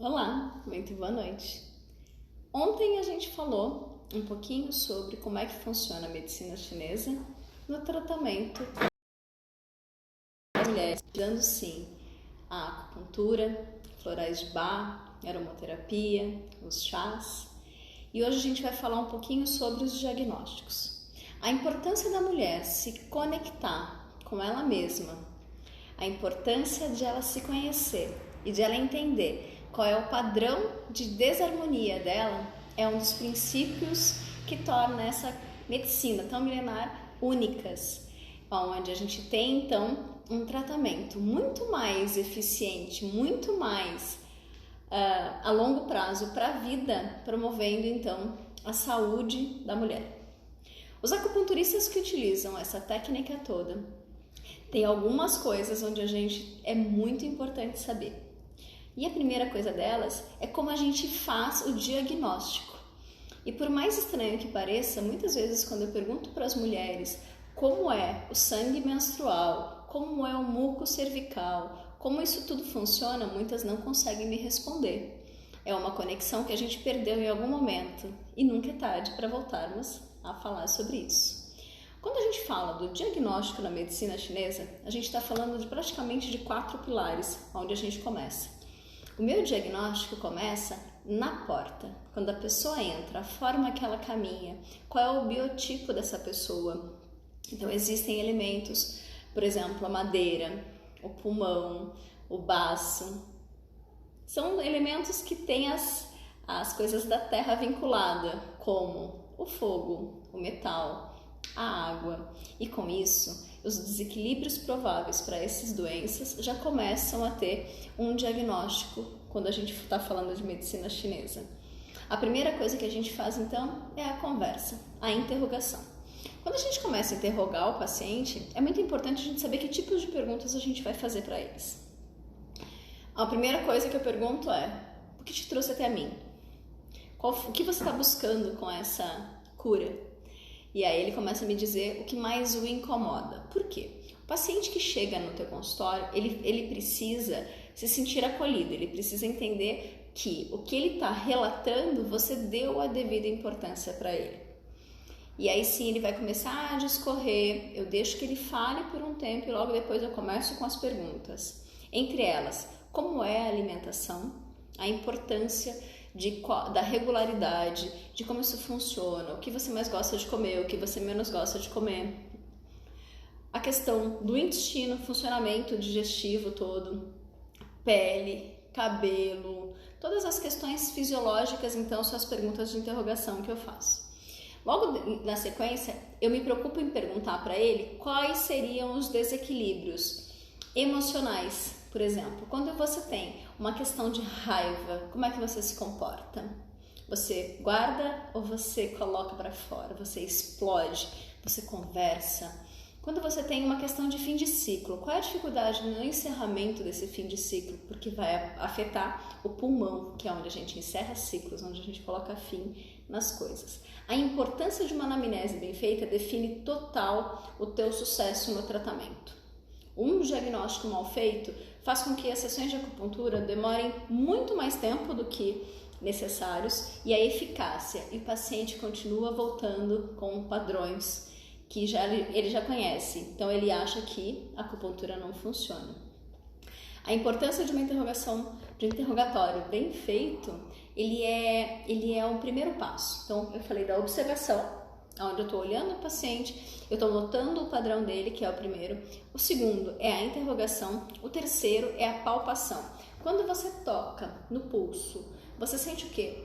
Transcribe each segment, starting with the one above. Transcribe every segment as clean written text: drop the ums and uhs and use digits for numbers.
Olá, muito boa noite. Ontem a gente falou um pouquinho sobre como é que funciona a medicina chinesa no tratamento das mulheres, dando sim a acupuntura, florais de Bach, aromaterapia, os chás. E hoje a gente vai falar um pouquinho sobre os diagnósticos. A importância da mulher se conectar com ela mesma, a importância de ela se conhecer e de ela entender qual é o padrão de desarmonia dela, é um dos princípios que torna essa medicina tão milenar únicas, onde a gente tem então um tratamento muito mais eficiente, muito mais a longo prazo para a vida, promovendo então a saúde da mulher. Os acupunturistas que utilizam essa técnica toda, tem algumas coisas onde a gente é muito importante saber. E a primeira coisa delas é como a gente faz o diagnóstico. E por mais estranho que pareça, muitas vezes quando eu pergunto para as mulheres como é o sangue menstrual, como é o muco cervical, como isso tudo funciona, muitas não conseguem me responder. É uma conexão que a gente perdeu em algum momento e nunca é tarde para voltarmos a falar sobre isso. Quando a gente fala do diagnóstico na medicina chinesa, a gente está falando praticamente de 4 pilares, onde a gente começa. O meu diagnóstico começa na porta, quando a pessoa entra, a forma que ela caminha, qual é o biotipo dessa pessoa. Então existem elementos, por exemplo, a madeira, o pulmão, o baço. São elementos que têm as coisas da terra vinculada, como o fogo, o metal, a água. E com isso, os desequilíbrios prováveis para essas doenças já começam a ter um diagnóstico quando a gente está falando de medicina chinesa. A primeira coisa que a gente faz então é a conversa, a interrogação. Quando a gente começa a interrogar o paciente, é muito importante a gente saber que tipos de perguntas a gente vai fazer para eles. A primeira coisa que eu pergunto é: o que te trouxe até a mim? O que você está buscando com essa cura? E aí ele começa a me dizer o que mais o incomoda. Por quê? O paciente que chega no teu consultório, ele precisa se sentir acolhido, ele precisa entender que o que ele está relatando, você deu a devida importância para ele. E aí sim ele vai começar a discorrer, eu deixo que ele fale por um tempo e logo depois eu começo com as perguntas. Entre elas, como é a alimentação, a importância da regularidade, de como isso funciona, o que você mais gosta de comer, o que você menos gosta de comer. A questão do intestino, funcionamento digestivo todo, pele, cabelo, todas as questões fisiológicas, então, são as perguntas de interrogação que eu faço. Logo na sequência, eu me preocupo em perguntar para ele quais seriam os desequilíbrios emocionais. Por exemplo, quando você tem uma questão de raiva, como é que você se comporta? Você guarda ou você coloca para fora? Você explode? Você conversa? Quando você tem uma questão de fim de ciclo, qual é a dificuldade no encerramento desse fim de ciclo? Porque vai afetar o pulmão, que é onde a gente encerra ciclos, onde a gente coloca fim nas coisas. A importância de uma anamnese bem feita define total o teu sucesso no tratamento. Um diagnóstico mal feito faz com que as sessões de acupuntura demorem muito mais tempo do que necessários e a eficácia, e o paciente continua voltando com padrões que ele já conhece, então ele acha que a acupuntura não funciona. A importância de uma interrogatório bem feito, ele é um primeiro passo. Então eu falei da observação, onde eu estou olhando o paciente, eu estou notando o padrão dele, que é o primeiro. O segundo é a interrogação. O terceiro é a palpação. Quando você toca no pulso, você sente o quê?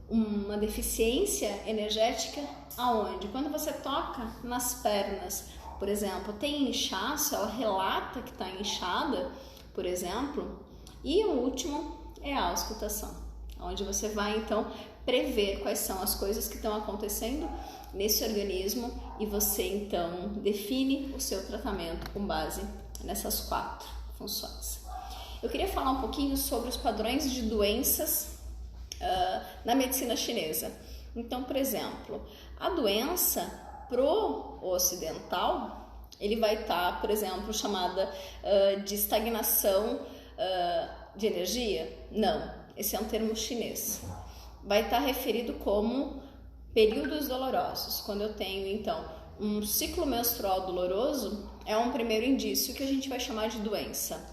Uma deficiência energética aonde? Quando você toca nas pernas, por exemplo, tem inchaço, ela relata que está inchada, por exemplo. E o último é a auscultação, onde você vai então prever quais são as coisas que estão acontecendo nesse organismo e você então define o seu tratamento com base nessas 4 funções. Eu queria falar um pouquinho sobre os padrões de doenças na medicina chinesa. Então, por exemplo, a doença pro ocidental, ele vai estar, por exemplo, chamada de estagnação de energia? Não. esse é um termo chinês, vai estar referido como períodos dolorosos. Quando eu tenho, então, um ciclo menstrual doloroso, é um primeiro indício que a gente vai chamar de doença.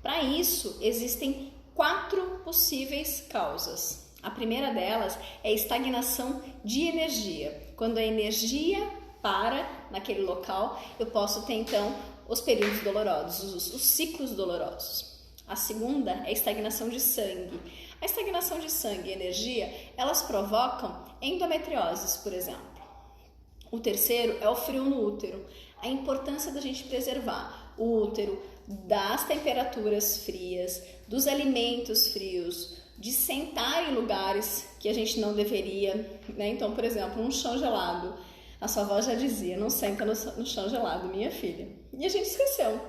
Para isso, existem 4 possíveis causas. A primeira delas é a estagnação de energia. Quando a energia para naquele local, eu posso ter, então, os períodos dolorosos, os ciclos dolorosos. A segunda é a estagnação de sangue. A estagnação de sangue e energia, elas provocam endometrioses, por exemplo. O terceiro é o frio no útero. A importância da gente preservar o útero das temperaturas frias, dos alimentos frios, de sentar em lugares que a gente não deveria, né? Então, por exemplo, um chão gelado. A sua avó já dizia, não senta no chão gelado, minha filha. E a gente esqueceu.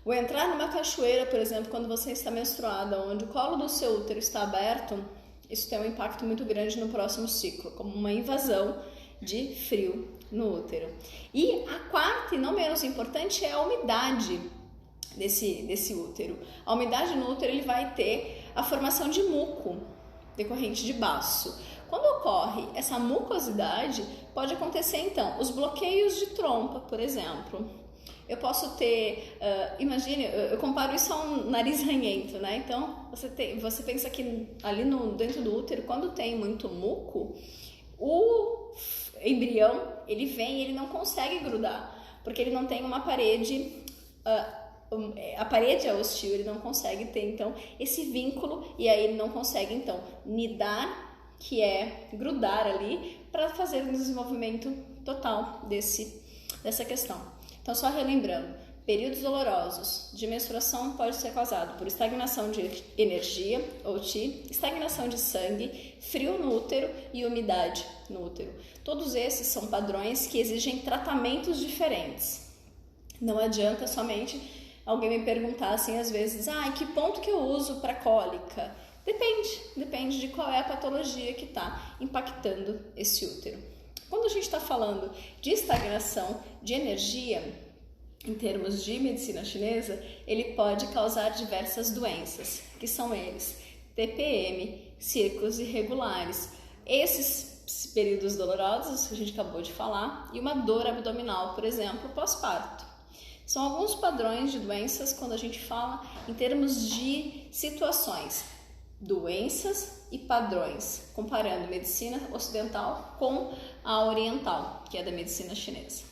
O entrar numa cachoeira, por exemplo, quando você está menstruada, onde o colo do seu útero está aberto, isso tem um impacto muito grande no próximo ciclo, como uma invasão de frio no útero. E a quarta, e não menos importante, é a umidade desse útero. A umidade no útero, ele vai ter a formação de muco decorrente de baço. Quando ocorre essa mucosidade, pode acontecer então os bloqueios de trompa, por exemplo. Eu posso ter, imagine, eu comparo isso a um nariz ranhento, né? Então, você pensa que ali dentro do útero, quando tem muito muco, o embrião, ele vem e ele não consegue grudar, porque ele não tem uma parede, a parede é hostil, ele não consegue ter, então, esse vínculo, e aí ele não consegue, então, nidar, que é grudar ali, para fazer o desenvolvimento total dessa questão. Então, só relembrando, períodos dolorosos de menstruação pode ser causado por estagnação de energia ou estagnação de sangue, frio no útero e umidade no útero. Todos esses são padrões que exigem tratamentos diferentes. Não adianta somente alguém me perguntar assim, às vezes, que ponto que eu uso para cólica? Depende de qual é a patologia que está impactando esse útero. Quando a gente está falando de estagnação de energia, em termos de medicina chinesa, ele pode causar diversas doenças, que são eles: TPM, ciclos irregulares, esses períodos dolorosos que a gente acabou de falar, e uma dor abdominal, por exemplo, pós-parto. São alguns padrões de doenças quando a gente fala em termos de situações, doenças e padrões, comparando medicina ocidental com a oriental, que é da medicina chinesa.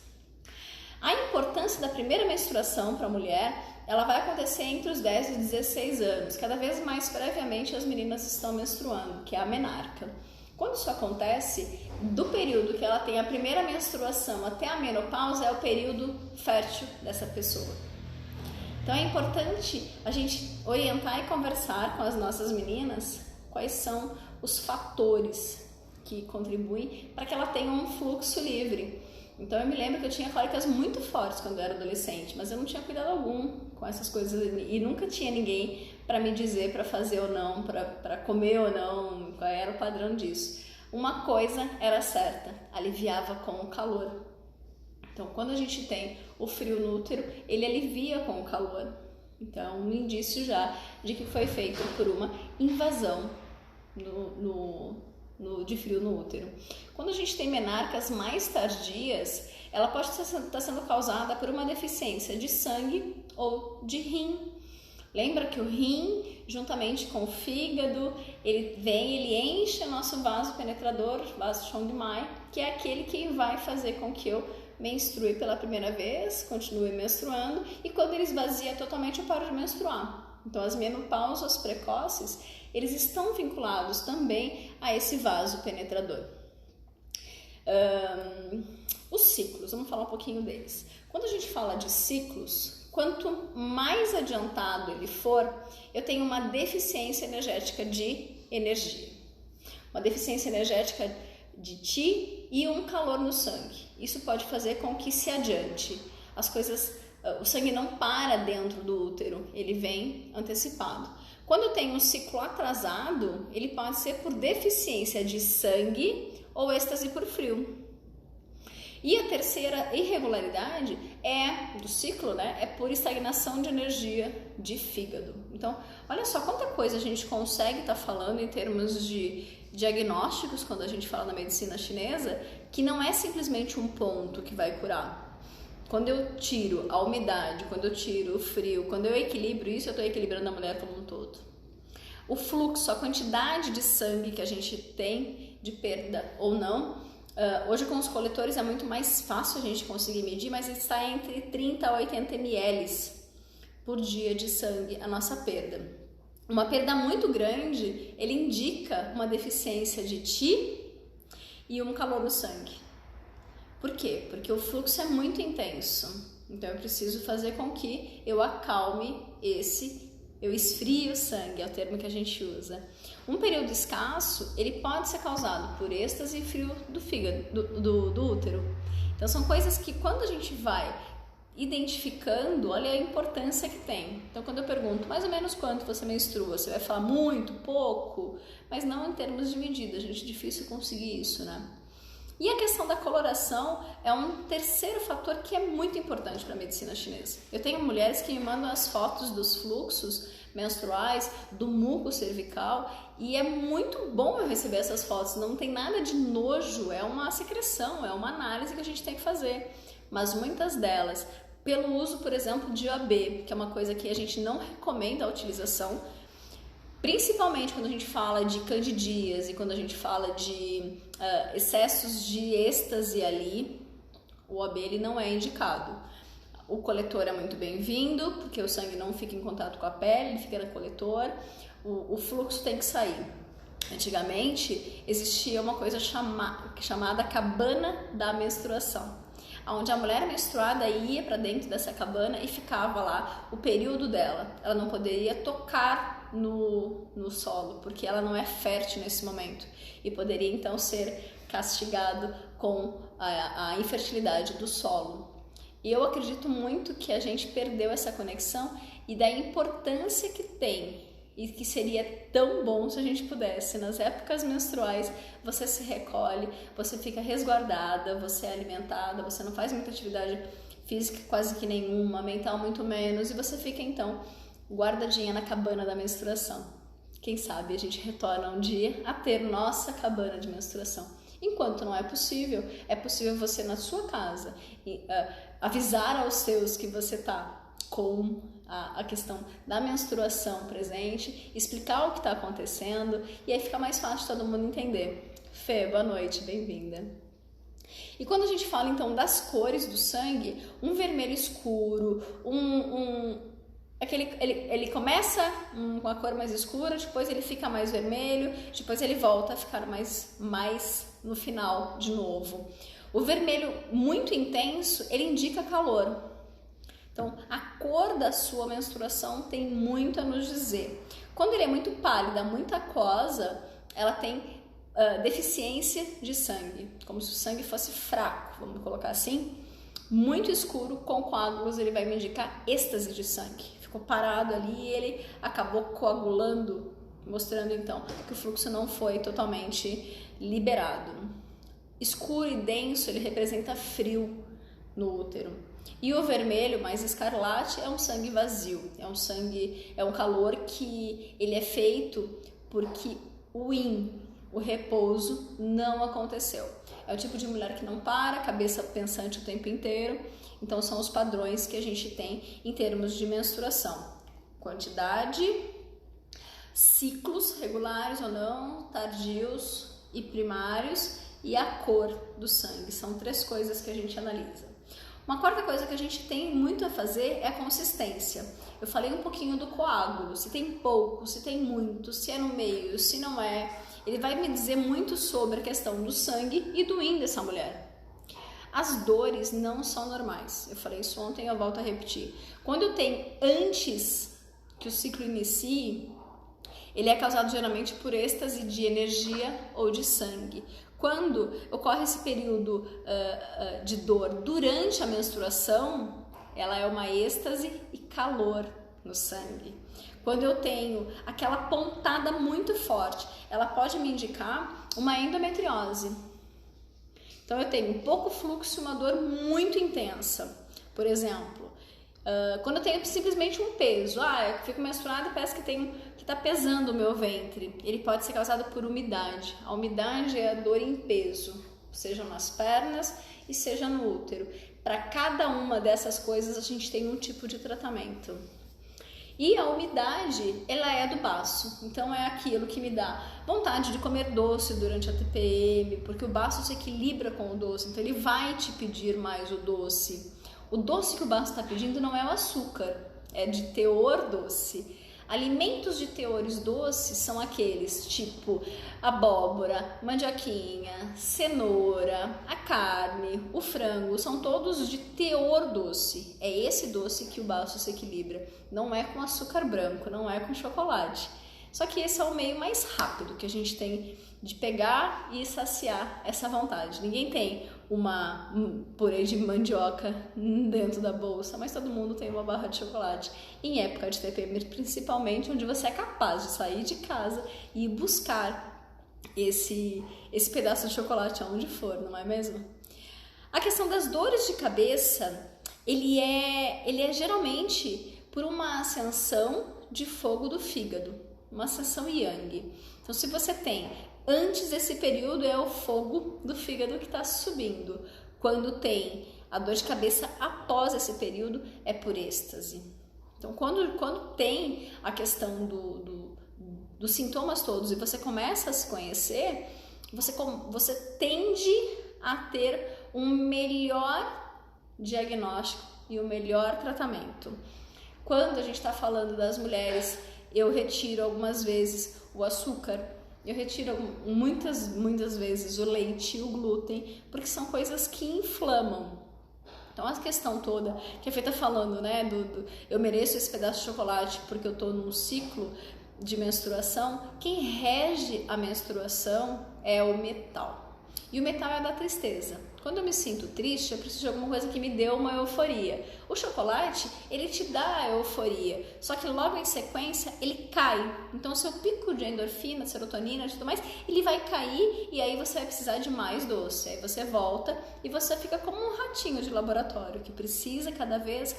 A importância da primeira menstruação para a mulher, ela vai acontecer entre os 10 e 16 anos. Cada vez mais previamente as meninas estão menstruando, que é a menarca. Quando isso acontece, do período que ela tem a primeira menstruação até a menopausa, é o período fértil dessa pessoa. Então é importante a gente orientar e conversar com as nossas meninas quais são os fatores que contribuem para que ela tenha um fluxo livre. Então eu me lembro que eu tinha cólicas muito fortes quando eu era adolescente, mas eu não tinha cuidado algum com essas coisas e nunca tinha ninguém para me dizer para fazer ou não, para comer ou não, qual era o padrão disso. Uma coisa era certa, aliviava com o calor. Então quando a gente tem o frio no útero, ele alivia com o calor. Então um indício já de que foi feito por uma invasão de frio no útero. Quando a gente tem menarcas mais tardias, ela pode estar sendo causada por uma deficiência de sangue ou de rim. Lembra que o rim, juntamente com o fígado, ele enche o nosso vaso penetrador, vaso Chong-Mai, que é aquele que vai fazer com que eu menstrue pela primeira vez, continue menstruando, e quando ele esvazia totalmente, eu paro de menstruar. Então, as menopausas precoces, eles estão vinculados também a esse vaso penetrador. Os ciclos, vamos falar um pouquinho deles. Quando a gente fala de ciclos, quanto mais adiantado ele for, eu tenho uma deficiência energética de energia. Uma deficiência energética de Qi e um calor no sangue. Isso pode fazer com que se adiante. As coisas, o sangue não para dentro do útero, ele vem antecipado. Quando eu tenho um ciclo atrasado, ele pode ser por deficiência de sangue ou êxtase por frio. E a terceira irregularidade do ciclo, né, é por estagnação de energia de fígado. Então, olha só quanta coisa a gente consegue estar falando em termos de diagnósticos quando a gente fala na medicina chinesa, que não é simplesmente um ponto que vai curar. Quando eu tiro a umidade, quando eu tiro o frio, quando eu equilibro isso, eu estou equilibrando a mulher como um todo. O fluxo, a quantidade de sangue que a gente tem de perda ou não, hoje com os coletores é muito mais fácil a gente conseguir medir, mas está entre 30 a 80 ml por dia de sangue a nossa perda. Uma perda muito grande, ele indica uma deficiência de Qi e um calor no sangue. Por quê? Porque o fluxo é muito intenso, então eu preciso fazer com que eu acalme eu esfrie o sangue, é o termo que a gente usa. Um período escasso, ele pode ser causado por êxtase e frio do fígado, do útero. Então são coisas que quando a gente vai identificando, olha a importância que tem. Então quando eu pergunto mais ou menos quanto você menstrua, você vai falar muito, pouco, mas não em termos de medida, gente, é difícil conseguir isso, né? E a questão da coloração é um terceiro fator que é muito importante para a medicina chinesa. Eu tenho mulheres que me mandam as fotos dos fluxos menstruais, do muco cervical, e é muito bom eu receber essas fotos. Não tem nada de nojo, é uma secreção, é uma análise que a gente tem que fazer. Mas muitas delas, pelo uso, por exemplo, de OAB, que é uma coisa que a gente não recomenda a utilização, principalmente quando a gente fala de candidíase, quando a gente fala de excessos de êxtase ali, o OAB ele não é indicado. O coletor é muito bem-vindo, porque o sangue não fica em contato com a pele, ele fica no coletor, o fluxo tem que sair. Antigamente existia uma coisa chamada cabana da menstruação, onde a mulher menstruada ia para dentro dessa cabana e ficava lá o período dela. Ela não poderia tocar no solo, porque ela não é fértil nesse momento e poderia então ser castigado com a infertilidade do solo. E eu acredito muito que a gente perdeu essa conexão e da importância que tem e que seria tão bom se a gente pudesse. Nas épocas menstruais, você se recolhe, você fica resguardada, você é alimentada, você não faz muita atividade física quase que nenhuma, mental muito menos, e você fica então guardadinha na cabana da menstruação. Quem sabe a gente retorna um dia a ter nossa cabana de menstruação. Enquanto não é possível você na sua casa avisar aos seus que você está com a questão da menstruação presente, explicar o que está acontecendo e aí fica mais fácil todo mundo entender. Fê, boa noite, bem-vinda. E quando a gente fala então das cores do sangue, um vermelho escuro, ele começa com a cor mais escura, depois ele fica mais vermelho, depois ele volta a ficar mais no final de novo. O vermelho muito intenso, ele indica calor. Então, a cor da sua menstruação tem muito a nos dizer. Quando ele é muito pálida, muito aquosa, ela tem deficiência de sangue, como se o sangue fosse fraco, vamos colocar assim. Muito escuro, com coágulos, ele vai me indicar êxtase de sangue. Ficou parado ali e ele acabou coagulando, mostrando então que o fluxo não foi totalmente liberado. Escuro e denso, ele representa frio no útero. E o vermelho, mais escarlate, é um sangue vazio, é um calor que ele é feito porque o yin, o repouso, não aconteceu. É o tipo de mulher que não para, cabeça pensante o tempo inteiro. Então são os padrões que a gente tem em termos de menstruação. Quantidade, ciclos regulares ou não, tardios e primários, e a cor do sangue. São 3 coisas que a gente analisa. Uma quarta coisa que a gente tem muito a fazer é a consistência. Eu falei um pouquinho do coágulo, se tem pouco, se tem muito, se é no meio, se não é. Ele vai me dizer muito sobre a questão do sangue e do yin dessa mulher. As dores não são normais. Eu falei isso ontem e eu volto a repetir. Quando eu tenho antes que o ciclo inicie, ele é causado geralmente por êxtase de energia ou de sangue. Quando ocorre esse período de dor durante a menstruação, ela é uma êxtase e calor no sangue. Quando eu tenho aquela pontada muito forte, ela pode me indicar uma endometriose. Então eu tenho pouco fluxo e uma dor muito intensa. Por exemplo, quando eu tenho simplesmente um peso, eu fico menstruada e parece que está pesando o meu ventre. Ele pode ser causado por umidade. A umidade é a dor em peso, seja nas pernas e seja no útero. Para cada uma dessas coisas a gente tem um tipo de tratamento. E a umidade, ela é do baço, então é aquilo que me dá vontade de comer doce durante a TPM, porque o baço se equilibra com o doce, então ele vai te pedir mais o doce. O doce que o baço está pedindo não é o açúcar, é de teor doce. Alimentos de teores doces são aqueles tipo abóbora, mandioquinha, cenoura, a carne, o frango, são todos de teor doce. É esse doce que o baço se equilibra, não é com açúcar branco, não é com chocolate. Só que esse é o meio mais rápido que a gente tem de pegar e saciar essa vontade. Ninguém tem um purê de mandioca dentro da bolsa, mas todo mundo tem uma barra de chocolate. Em época de TPM, principalmente, onde você é capaz de sair de casa e buscar esse pedaço de chocolate aonde for, não é mesmo? A questão das dores de cabeça, ele é geralmente por uma ascensão de fogo do fígado, uma ascensão yang. Então, se você tem antes desse período, é o fogo do fígado que está subindo. Quando tem a dor de cabeça após esse período, é por êxtase. Então, quando tem a questão dos sintomas todos e você começa a se conhecer, você tende a ter um melhor diagnóstico e um melhor tratamento. Quando a gente está falando das mulheres, eu retiro algumas vezes o açúcar, eu retiro muitas vezes o leite e o glúten, porque são coisas que inflamam. Então a questão toda que a Fê tá falando, né, eu mereço esse pedaço de chocolate porque eu tô num ciclo de menstruação, quem rege a menstruação é o metal. E o metal é da tristeza. Quando eu me sinto triste, eu preciso de alguma coisa que me dê uma euforia. O chocolate, ele te dá a euforia, só que logo em sequência ele cai. Então o seu pico de endorfina, serotonina e tudo mais, ele vai cair e aí você vai precisar de mais doce. Aí você volta e você fica como um ratinho de laboratório que precisa cada vez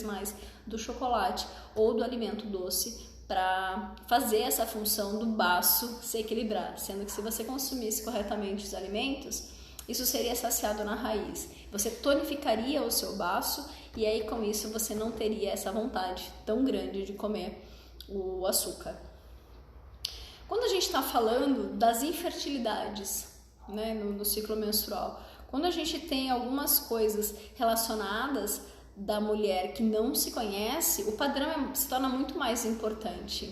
mais do chocolate ou do alimento doce para fazer essa função do baço se equilibrar, sendo que se você consumisse corretamente os alimentos, isso seria saciado na raiz. Você tonificaria o seu baço e aí com isso você não teria essa vontade tão grande de comer o açúcar. Quando a gente está falando das infertilidades, né, no ciclo menstrual, quando a gente tem algumas coisas relacionadas da mulher que não se conhece, o padrão se torna muito mais importante.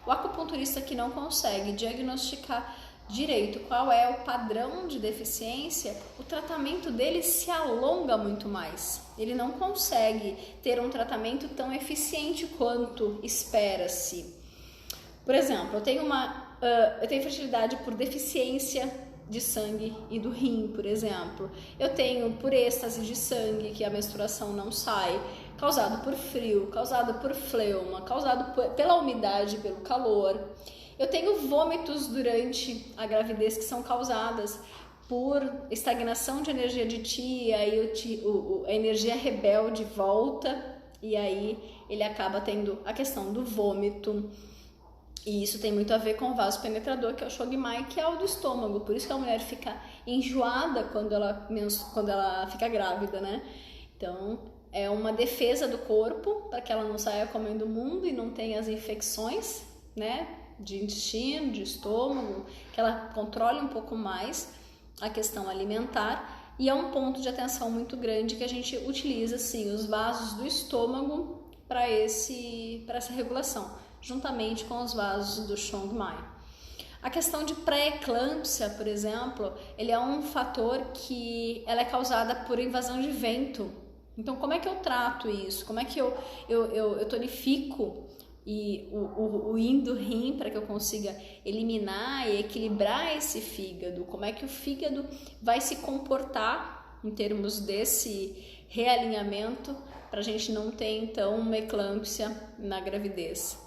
O acupunturista que não consegue diagnosticar direito qual é o padrão de deficiência, o tratamento dele se alonga muito mais. Ele não consegue ter um tratamento tão eficiente quanto espera-se. Por exemplo, eu tenho infertilidade por deficiência de sangue e do rim, por exemplo. Eu tenho por êxtase de sangue, que a menstruação não sai, causado por frio, causado por fleuma, causado pela umidade, pelo calor. Eu tenho vômitos durante a gravidez que são causadas por estagnação de energia de ti, aí a energia rebelde volta e aí ele acaba tendo a questão do vômito. E isso tem muito a ver com o vaso penetrador, que é o Chogmai, que é o do estômago. Por isso que a mulher fica enjoada quando ela fica grávida, né? Então, é uma defesa do corpo para que ela não saia comendo o mundo e não tenha as infecções, né? De intestino, de estômago, que ela controle um pouco mais a questão alimentar. E é um ponto de atenção muito grande que a gente utiliza, assim, os vasos do estômago para essa regulação, juntamente com os vasos do Chogmai. A questão de pré-eclâmpsia, por exemplo, ele é um fator que ela é causada por invasão de vento. Então, como é que eu trato isso? Como é que eu tonifico o yin do rim para que eu consiga eliminar e equilibrar esse fígado? Como é que o fígado vai se comportar em termos desse realinhamento para a gente não ter, então, uma eclâmpsia na gravidez?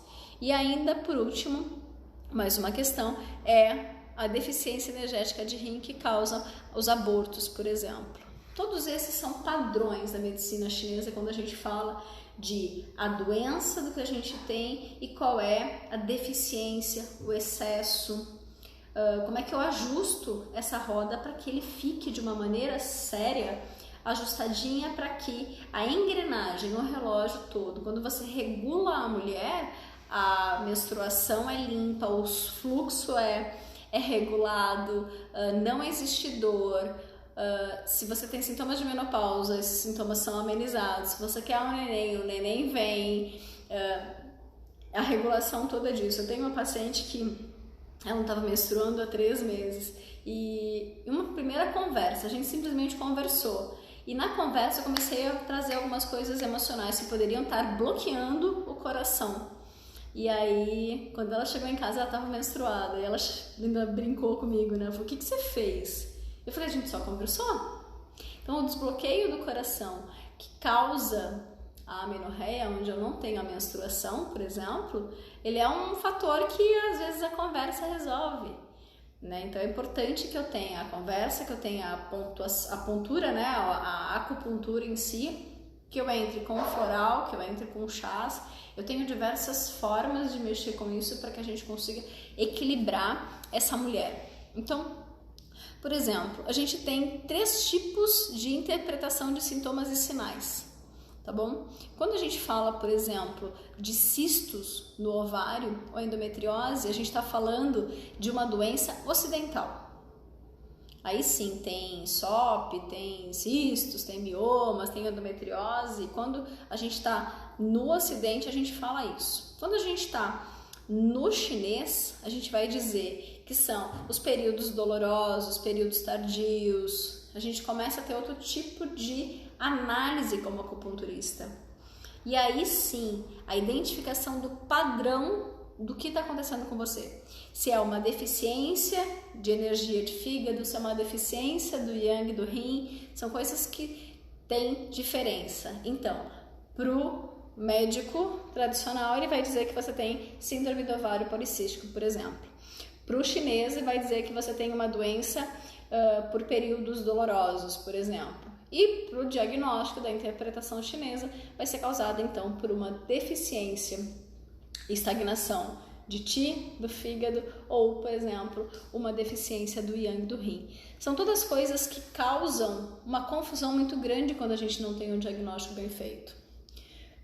E ainda, por último, mais uma questão é a deficiência energética de rim que causa os abortos, por exemplo. Todos esses são padrões da medicina chinesa quando a gente fala de a doença do que a gente tem e qual é a deficiência, o excesso, como é que eu ajusto essa roda para que ele fique de uma maneira séria, ajustadinha, para que a engrenagem, o relógio todo, quando você regula a mulher, a menstruação é limpa, o fluxo é regulado, não existe dor. Se você tem sintomas de menopausa, esses sintomas são amenizados. Se você quer um neném, o neném vem. A regulação toda disso. Eu tenho uma paciente que ela não estava menstruando há 3 meses e em uma primeira conversa, a gente simplesmente conversou. E na conversa eu comecei a trazer algumas coisas emocionais que poderiam estar bloqueando o coração. E aí, quando ela chegou em casa, ela estava menstruada e ela ainda brincou comigo, né? Ela falou, o que você fez? Eu falei, a gente só conversou. Então, o desbloqueio do coração que causa a amenorreia, onde eu não tenho a menstruação, por exemplo, ele é um fator que às vezes a conversa resolve, né? Então, é importante que eu tenha a conversa, que eu tenha a pontura, né? A acupuntura em si, que eu entre com o floral, que eu entre com chás. Eu tenho diversas formas de mexer com isso para que a gente consiga equilibrar essa mulher. Então, por exemplo, a gente tem 3 tipos de interpretação de sintomas e sinais, tá bom? Quando a gente fala, por exemplo, de cistos no ovário ou endometriose, a gente está falando de uma doença ocidental. Aí sim, tem SOP, tem cistos, tem miomas, tem endometriose. Quando a gente está no ocidente, a gente fala isso. Quando a gente está no chinês, a gente vai dizer que são os períodos dolorosos, períodos tardios. A gente começa a ter outro tipo de análise como acupunturista. E aí sim, a identificação do padrão do que está acontecendo com você. Se é uma deficiência de energia de fígado, se é uma deficiência do yang do rim, são coisas que têm diferença. Então, pro médico tradicional, ele vai dizer que você tem síndrome do ovário policístico, por exemplo. Para o chinês, ele vai dizer que você tem uma doença por períodos dolorosos, por exemplo. E para o diagnóstico da interpretação chinesa, vai ser causada, então, por uma deficiência, estagnação de Qi, do fígado, ou, por exemplo, uma deficiência do Yang, do rim. São todas coisas que causam uma confusão muito grande quando a gente não tem um diagnóstico bem feito.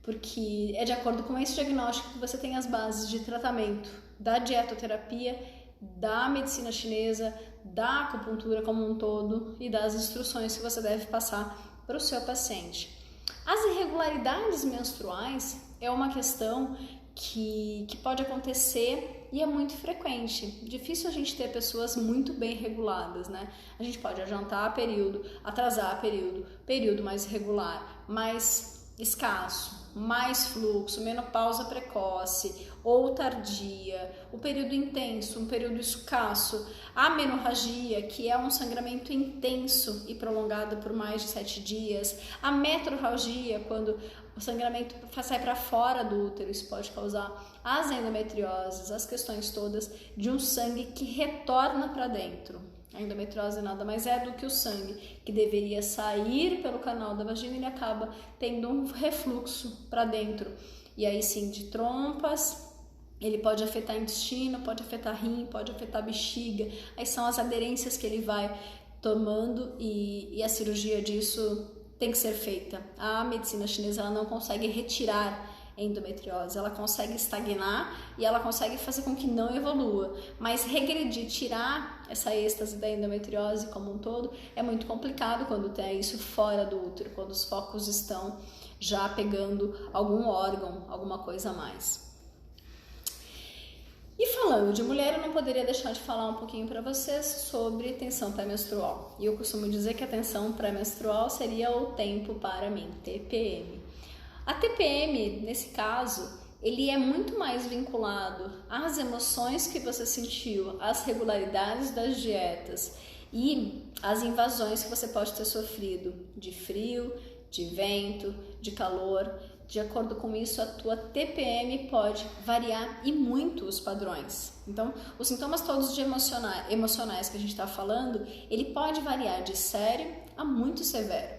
Porque é de acordo com esse diagnóstico que você tem as bases de tratamento da dietoterapia, da medicina chinesa, da acupuntura como um todo e das instruções que você deve passar para o seu paciente. As irregularidades menstruais é uma questão que pode acontecer e é muito frequente. Difícil a gente ter pessoas muito bem reguladas, né? A gente pode adiantar período, atrasar período, período mais irregular, mais escasso, mais fluxo, menopausa precoce ou tardia, o período intenso, um período escasso, a menorragia, que é um sangramento intenso e prolongado por mais de 7 dias, a metrorragia, quando o sangramento sai para fora do útero, isso pode causar as endometrioses, as questões todas de um sangue que retorna para dentro. A endometriose nada mais é do que o sangue que deveria sair pelo canal da vagina, ele acaba tendo um refluxo para dentro. E aí sim, de trompas, ele pode afetar intestino, pode afetar rim, pode afetar bexiga. Aí são as aderências que ele vai tomando e a cirurgia disso tem que ser feita. A medicina chinesa ela não consegue retirar endometriose, ela consegue estagnar e ela consegue fazer com que não evolua, mas regredir, tirar essa êxtase da endometriose como um todo é muito complicado quando tem isso fora do útero, quando os focos estão já pegando algum órgão, alguma coisa a mais. E falando de mulher, eu não poderia deixar de falar um pouquinho para vocês sobre tensão pré-menstrual. E eu costumo dizer que a tensão pré-menstrual seria o tempo para mim, TPM. A TPM, nesse caso, ele é muito mais vinculado às emoções que você sentiu, às regularidades das dietas e às invasões que você pode ter sofrido de frio, de vento, de calor, de acordo com isso, a tua TPM pode variar e muito os padrões. Então, os sintomas todos de emocionais que a gente está falando, ele pode variar de sério a muito severo.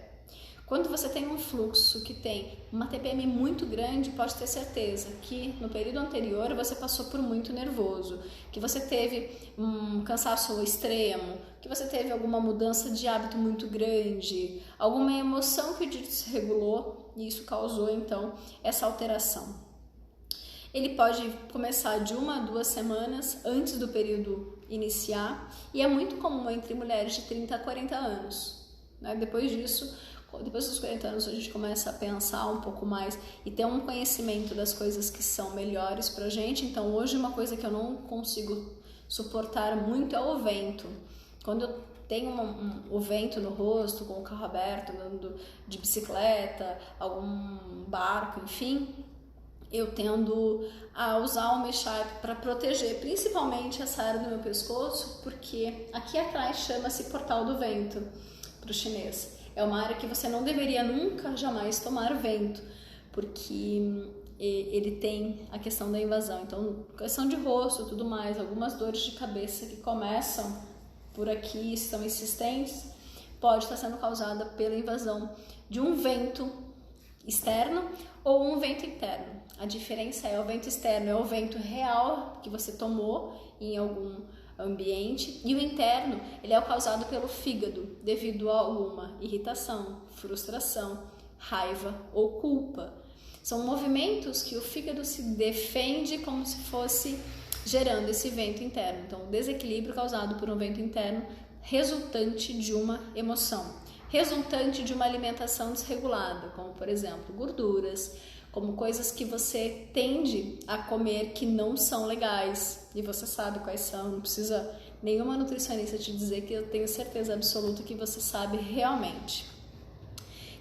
Quando você tem um fluxo que tem uma TPM muito grande, pode ter certeza que no período anterior você passou por muito nervoso, que você teve um cansaço extremo, que você teve alguma mudança de hábito muito grande, alguma emoção que desregulou e isso causou então essa alteração. Ele pode começar de 1 a 2 semanas antes do período iniciar e é muito comum entre mulheres de 30 a 40 anos. Né? Depois dos 40 anos a gente começa a pensar um pouco mais e ter um conhecimento das coisas que são melhores pra gente. Então hoje uma coisa que eu não consigo suportar muito é o vento. Quando eu tenho o vento no rosto, com o carro aberto, andando de bicicleta, algum barco, enfim, eu tendo a usar o Mesharp para proteger principalmente essa área do meu pescoço, porque aqui atrás chama-se Portal do Vento para o chinês. É uma área que você não deveria nunca, jamais tomar vento, porque ele tem a questão da invasão. Então, questão de rosto e tudo mais, algumas dores de cabeça que começam por aqui, são insistentes, pode estar sendo causada pela invasão de um vento externo ou um vento interno. A diferença é o vento externo é o vento real que você tomou em algum ambiente e o interno ele é causado pelo fígado devido a alguma irritação, frustração, raiva ou culpa. São movimentos que o fígado se defende como se fosse gerando esse vento interno. Então, desequilíbrio causado por um vento interno resultante de uma emoção, resultante de uma alimentação desregulada, como por exemplo gorduras, como coisas que você tende a comer que não são legais e você sabe quais são, não precisa nenhuma nutricionista te dizer, que eu tenho certeza absoluta que você sabe realmente.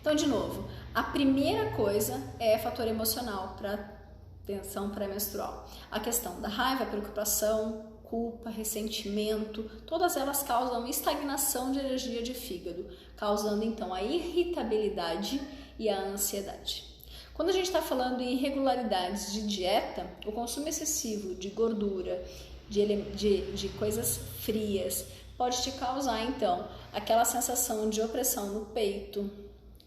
Então, de novo, a primeira coisa é fator emocional para tensão pré-menstrual. A questão da raiva, preocupação, culpa, ressentimento, todas elas causam estagnação de energia de fígado, causando então a irritabilidade e a ansiedade. Quando a gente está falando em irregularidades de dieta, o consumo excessivo de gordura, de coisas frias, pode te causar então aquela sensação de opressão no peito.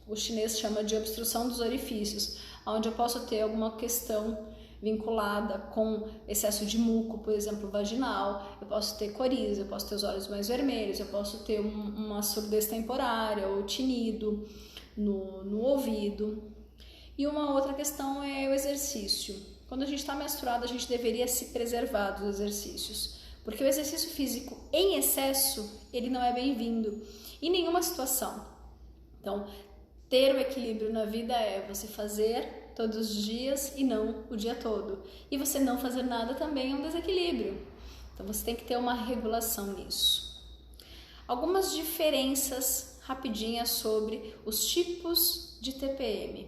O chinês chama de obstrução dos orifícios, onde eu posso ter alguma questão vinculada com excesso de muco, por exemplo, vaginal, eu posso ter coriza, eu posso ter os olhos mais vermelhos, eu posso ter uma surdez temporária ou tinido no ouvido. E uma outra questão é o exercício. Quando a gente está menstruado, a gente deveria se preservar dos exercícios, porque o exercício físico em excesso, ele não é bem-vindo em nenhuma situação. Então, ter o equilíbrio na vida é você fazer todos os dias e não o dia todo. E você não fazer nada também é um desequilíbrio. Então, você tem que ter uma regulação nisso. Algumas diferenças rapidinhas sobre os tipos de TPM.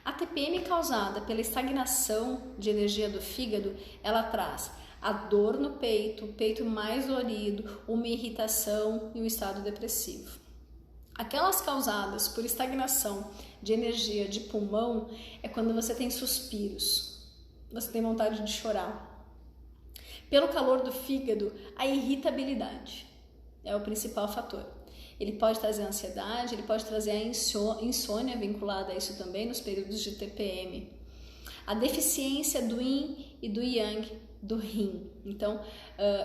A TPM causada pela estagnação de energia do fígado, ela traz a dor no peito, o peito mais dolorido, uma irritação e um estado depressivo. Aquelas causadas por estagnação de energia de pulmão é quando você tem suspiros, você tem vontade de chorar. Pelo calor do fígado, a irritabilidade é o principal fator. Ele pode trazer ansiedade, ele pode trazer a insônia vinculada a isso também nos períodos de TPM. A deficiência do Yin e do Yang do rim. Então,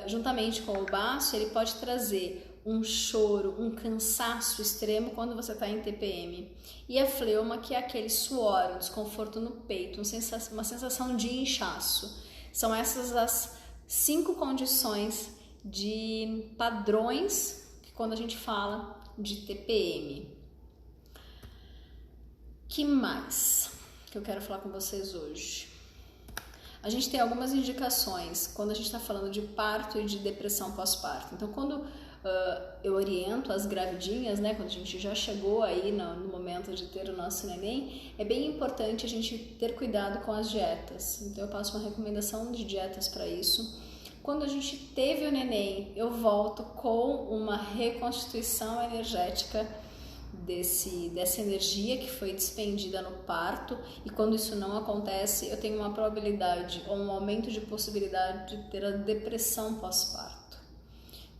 juntamente com o baço, ele pode trazer um choro, um cansaço extremo quando você está em TPM. E a fleuma, que é aquele suor, um desconforto no peito, uma sensação de inchaço. São essas as 5 condições de padrões quando a gente fala de TPM. Que mais que eu quero falar com vocês hoje? A gente tem algumas indicações quando a gente está falando de parto e de depressão pós-parto. Então, quando eu oriento as gravidinhas, né, quando a gente já chegou aí no momento de ter o nosso neném, é bem importante a gente ter cuidado com as dietas. Então, eu passo uma recomendação de dietas para isso. Quando a gente teve o neném, eu volto com uma reconstituição energética dessa energia que foi despendida no parto, e quando isso não acontece, eu tenho uma probabilidade ou um aumento de possibilidade de ter a depressão pós-parto.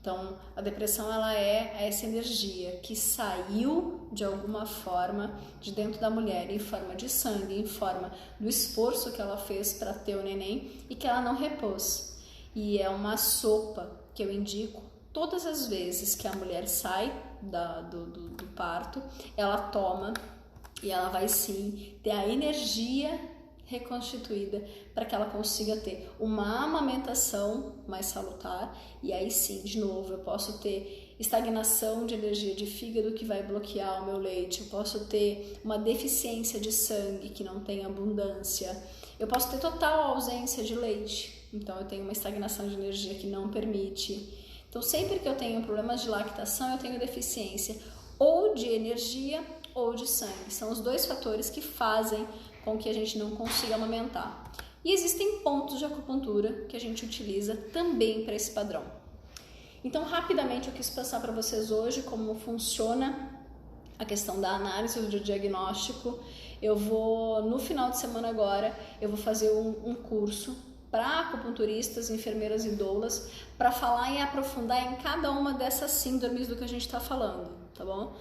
Então, a depressão, ela é essa energia que saiu de alguma forma de dentro da mulher, em forma de sangue, em forma do esforço que ela fez para ter o neném e que ela não repôs. E é uma sopa que eu indico todas as vezes que a mulher sai do parto, ela toma e ela vai sim ter a energia reconstituída para que ela consiga ter uma amamentação mais salutar, e aí sim, de novo, eu posso ter estagnação de energia de fígado que vai bloquear o meu leite, eu posso ter uma deficiência de sangue que não tem abundância, eu posso ter total ausência de leite, então eu tenho uma estagnação de energia que não permite. Então sempre que eu tenho problemas de lactação, eu tenho deficiência ou de energia ou de sangue. São os dois fatores que fazem com que a gente não consiga amamentar. E existem pontos de acupuntura que a gente utiliza também para esse padrão. Então, rapidamente, eu quis passar para vocês hoje como funciona a questão da análise do diagnóstico. Eu vou, no final de semana agora, eu vou fazer um curso para acupunturistas, enfermeiras e doulas, para falar e aprofundar em cada uma dessas síndromes do que a gente está falando, tá bom?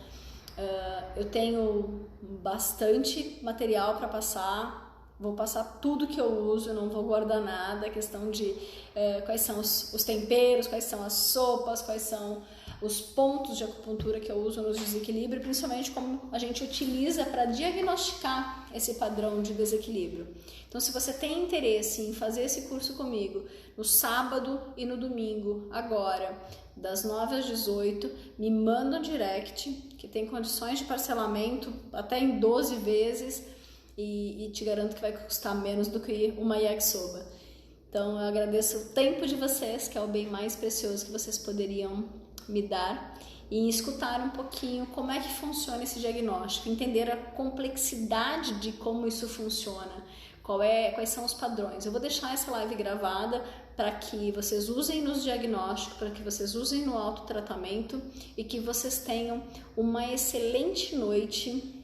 Eu tenho bastante material para passar, vou passar tudo que eu uso, não vou guardar nada, a questão de quais são os temperos, quais são as sopas, quais são os pontos de acupuntura que eu uso nos desequilíbrios, principalmente como a gente utiliza para diagnosticar esse padrão de desequilíbrio. Então, se você tem interesse em fazer esse curso comigo no sábado e no domingo, agora, das 9 às 18, me manda um direct, que tem condições de parcelamento até em 12 vezes, e te garanto que vai custar menos do que uma yakisoba. Então, eu agradeço o tempo de vocês, que é o bem mais precioso que vocês poderiam me dar, e escutar um pouquinho como é que funciona esse diagnóstico, entender a complexidade de como isso funciona, quais são os padrões. Eu vou deixar essa live gravada para que vocês usem nos diagnósticos, para que vocês usem no autotratamento e que vocês tenham uma excelente noite,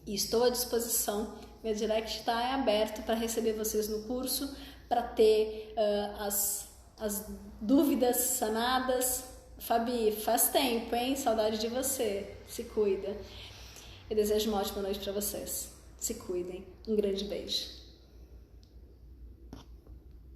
e estou à disposição. Meu direct está aberto para receber vocês no curso, para ter as dúvidas sanadas. Fabi, faz tempo, hein? Saudade de você. Se cuida. Eu desejo uma ótima noite para vocês. Se cuidem. Um grande beijo.